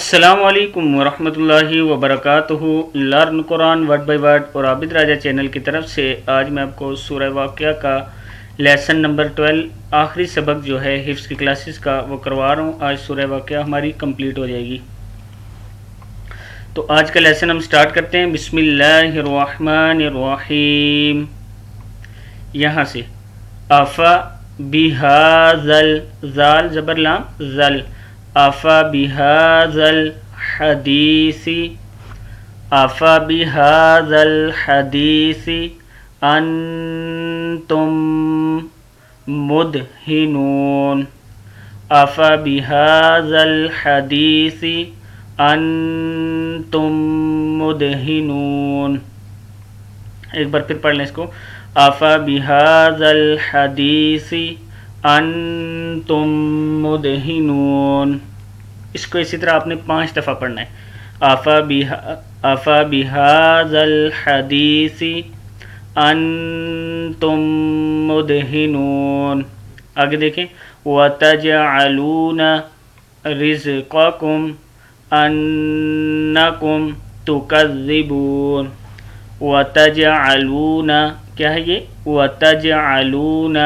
السلام علیکم ورحمۃ اللہ وبرکاتہ۔ Learn Quran word by word اور عابد راجہ چینل کی طرف سے آج میں آپ کو سورہ واقعہ کا لیسن نمبر 12 آخری سبق جو ہے حفظ کی کلاسز کا وہ کروا رہا ہوں۔ آج سورہ واقعہ ہماری کمپلیٹ ہو جائے گی، تو آج کا لیسن ہم سٹارٹ کرتے ہیں۔ بسم اللہ الرحمن الرحیم۔ یہاں سے افا بہذل، زال زبر لام زل، افا بہذل حدیث، افا بہذل حدیث انتم مدہنون، افا بہذل حدیث انتم مدہنون۔ ایک بار پھر پڑھ لیں اس کو، افا بہذل حدیث انتم مدہنون۔ اس کو اسی طرح آپ نے 5 دفعہ پڑھنا ہے۔ افا بہذل حدیث انتم مدہنون۔ آگے دیکھیں، وَتَجْعَلُونَ رِزْقَكُمْ أَنَّكُمْ تُكَذِّبُونَ۔ وَتَجْعَلُونَ کیا ہے یہ؟ وَتَجْعَلُونَ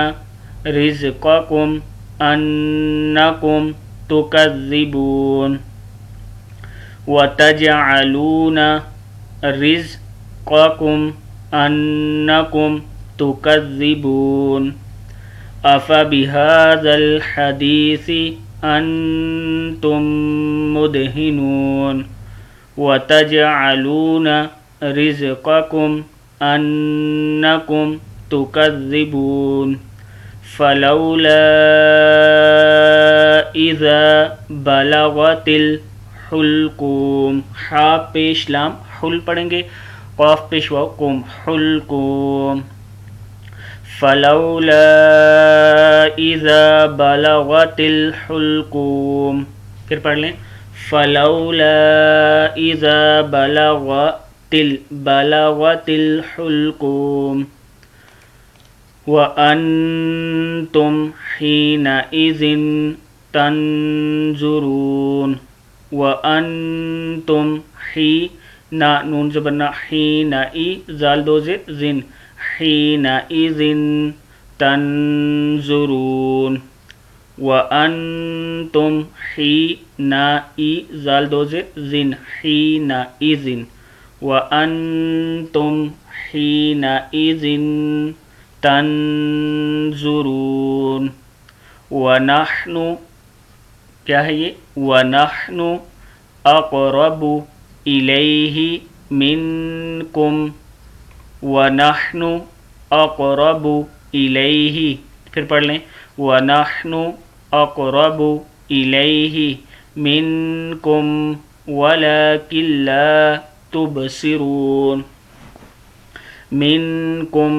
رِزْقَكُمْ أَنَّكُمْ تُكَذِّبُونَ، وَتَجْعَلُونَ رِزْقَكُمْ أَنَّكُمْ تُكَذِّبُونَ، أَفَبِهَذَا الْحَدِيثِ أَنْتُمْ مُدْهِنُونَ، وَتَجْعَلُونَ رِزْقَكُمْ أَنَّكُمْ تُكَذِّبُونَ، فَلَوْلَا إِذَا بَلَغَتِ الْحُلْقُومَ، حا پیش لام حل پڑھیں گے، قاف پیش واو قوم، حلقوم، فَلَوْلَا إِذَا بَلَغَتِ الْحُلْقُومَ۔ پھر پڑھ لیں، فَلَوْلَا إِذَا بَلَغَتِ الْحُلْقُومَ وَأَنْتُمْ حِينَئِذٍ تَنْظُرُونَ، وَأَنْتُمْ نون زبرنا حِينَئِ زال دو زیر زن، حِينَئِذٍ تَنْظُرُونَ، وَأَنْتُمْ حِينَئِ زال دو زیر زن، حِينَئِذٍ، وَأَنْتُمْ حِينَئِذٍ تنظرون، وَنَحْنُ کیا ہے یہ؟ وَنَحْنُ أَقْرَبُ إِلَيْهِ مِنْكُمْ، وَنَحْنُ أَقْرَبُ إِلَيْهِ، پھر پڑھ لیں، وَنَحْنُ أَقْرَبُ إِلَيْهِ مِنْكُمْ وَلَكِنْ لَا تُبْصِرُونَ، مِنْكُمْ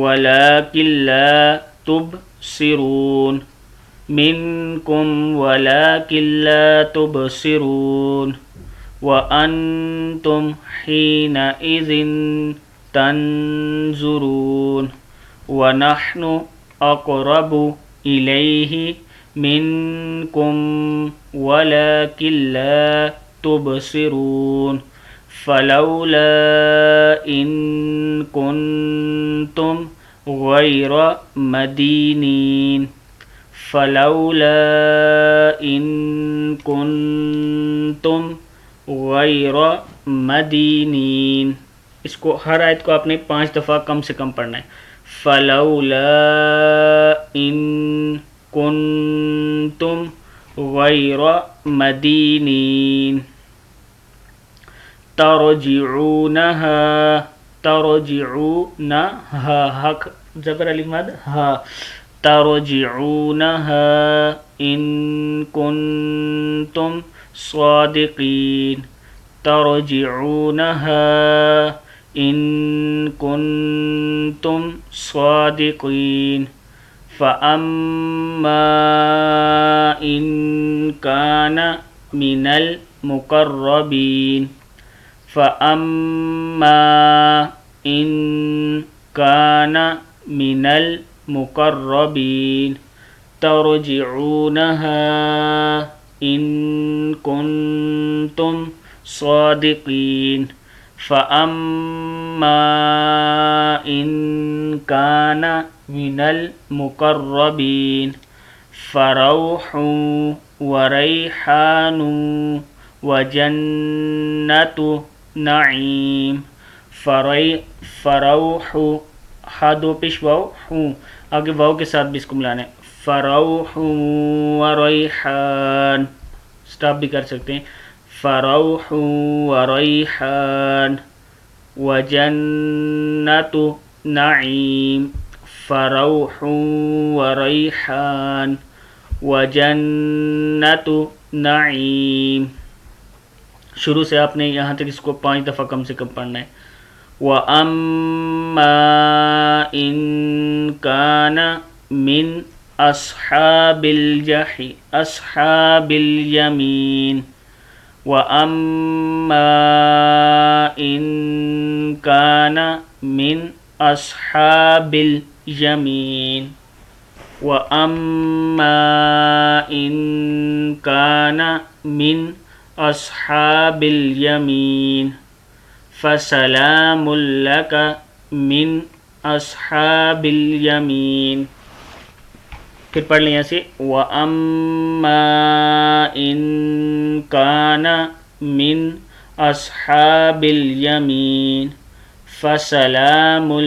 وَلَكِنْ لَا تُبْصِرُونَ، مِنْكُمْ وَلَكِنْ لَا تُبْصِرُونَ، وَأَنْتُمْ حِينَئِذٍ تَنْظُرُونَ، وَنَحْنُ أَقْرَبُ إِلَيْهِ مِنْكُمْ وَلَكِنْ لَا تُبْصِرُونَ، فَلَوْلَا إِن كُنتُمْ غَيْرَ مَدِينِينَ، فَلَوْلَا إِن كُنتُمْ غَيْرَ مَدِينِينَ۔ اس کو ہر آیت کو آپ نے 5 دفعہ کم سے کم پڑھنا ہے۔ فَلَوْلَا إِن كُنتُمْ غَيْرَ مَدِينِينَ تَرْجِعُونَهَا، تَرْجِعُونَهَا، حق زبر علی مد ہا، تَرْجِعُونَهَا إِن كُنتُمْ صَادِقِينَ، تَرْجِعُونَهَا إِن كُنتُمْ صَادِقِينَ، فَأَمَّا إِن كَانَ مِنَ الْمُقَرَّبِينَ، فَأَمَّا إِن كَانَ مِنَ الْمُقَرَّبِينَ تَرْجِعُونَهَا إن كنتم صادقين فأما إن كان من المقربين فروح وريحان وجنة نعیم. فروح دو پیش واو ہوں، آگے واو کے ساتھ بھی اس کو ملانا ہے. فروح وریحان، سٹاپ بھی کر سکتے ہیں. فروح وریحان وجنت نعیم. فروح وریحان وجنت نعیم. شروع سے آپ نے یہاں تک اس کو 5 دفعہ کم سے کم پڑھنا ہے. وَأَمَّا إِن كَانَ مِنْ أَصْحَابِ الْيَمِينِ. وَأَمَّا إِن كَانَ مِنْ أَصْحَابِ الْيَمِينِ. وَأَمَّا إِن كَانَ مِنْ أَصْحَابِ الْيَمِينِ فَسَلَامٌ لَكَ مِنْ أَصْحَابِ الْيَمِينِ. پھر پڑھ لیں ایسے. وَأَمَّا إِن كَانَ مِنْ أَصْحَابِ الْيَمِينِ فَسَلَامٌ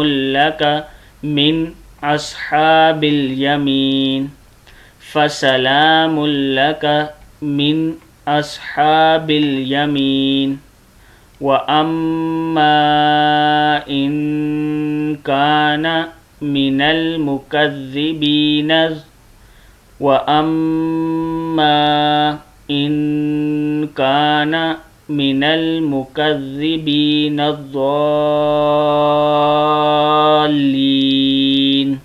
لَكَ مِنْ أَصْحَابِ الْيَمِينِ. فَسَلَامٌ لَكَ مِنْ أَصْحَابِ الْيَمِينِ. وَأَمَّا إِن كَانَ مِنَ الْمُكَذِّبِينَ وَأَمَّا إِن كَانَ مِنَ الْمُكَذِّبِينَ الضَّالِّينَ.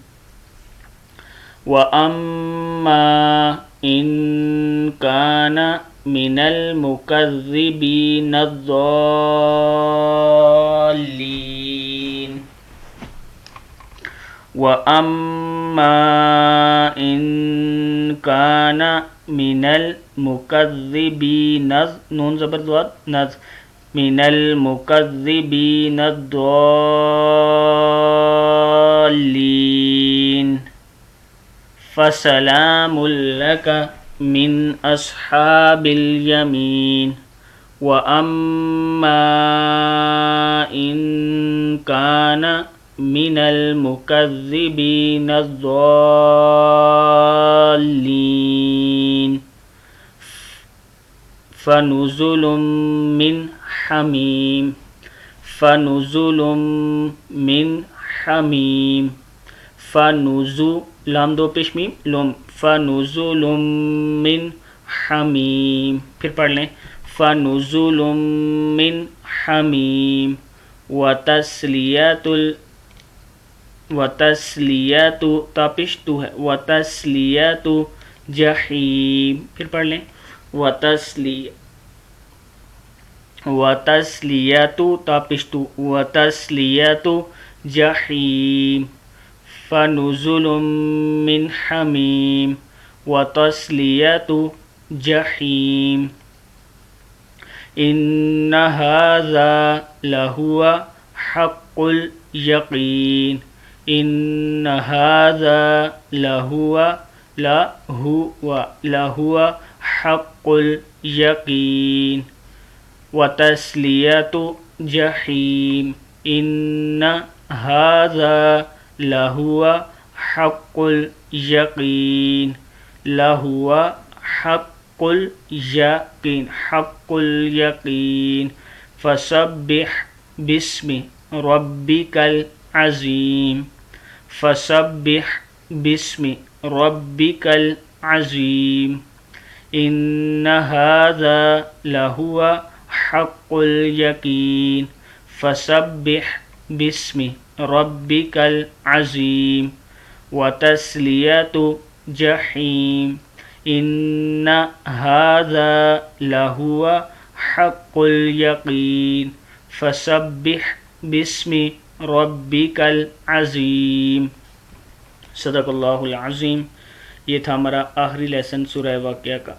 وَأَمَّا إِن كَانَ مِنَ الْمُكَذِّبِينَ الضَّالِّينَ. وَأَمَّا إِن كَانَ مِنَ الْمُكَذِّبِينَ نون زبر دوات نز مِنَ الْمُكَذِّبِينَ الضَّالِّينَ فَسَلَامٌ لَكَ مِنْ أَصْحَابِ الْيَمِينِ. وَأَمَّا إِن كَانَ مِنَ الْمُكَذِّبِينَ الضَّالِّينَ فَنُزُلٌ مِّنْ حَمِيمٍ. فَنُزُلٌ مِّنْ حَمِيمٍ. لام دو پیش میم لم. فَنُزُلٌ مِّنْ حَمِيمٍ. پھر پڑھ لیں. فَنُزُلٌ مِّنْ حَمِيمٍ وَتَسْلِيَةُ تاپش تو ہے. وَتَسْلِيَةُ جَحِيمٍ. پھر پڑھ لیں. وَتَسْلِيَةُ تاپش تو. وَتَسْلِيَةُ جَحِيمٍ. فَنُزُلٌ مِّنْ حَمِيمٍ وَتَسْلِيَةُ جَحِيمٍ. إِنَّ هَذَا لَهُوَ حَقُّ الْيَقِينِ. إِنَّ هَذَا لَهُوَ حَقُّ الْيَقِينِ. وَتَسْلِيَةُ جَحِيمٍ. إِنَّ هَذَا لَهُوَ حَقُّ الْيَقِينِ. لَهُوَ حَقُّ الْيَقِينِ. حَقُّ الْيَقِينِ. فَسَبِّحْ بِاسْمِ رَبِّكَ الْعَظِيمِ. فَسَبِّحْ بِاسْمِ رَبِّكَ الْعَظِيمِ. إِنَّ هَذَا لَهُوَ حَقُّ الْيَقِينِ. فَسَبِّحْ بِاسْمِ رَبِّكَ الْعَظِيمِ. وَتَسْلِيَةُ جَحِيمٍ. إِنَّ هَذَا لَهُوَ حَقُّ الْيَقِينِ. فَسَبِّحْ بِاسْمِ رَبِّكَ الْعَظِيمِ. صدق اللہ العظیم. یہ تھا ہمارا آخری لیسن سورہ واقعہ کا۔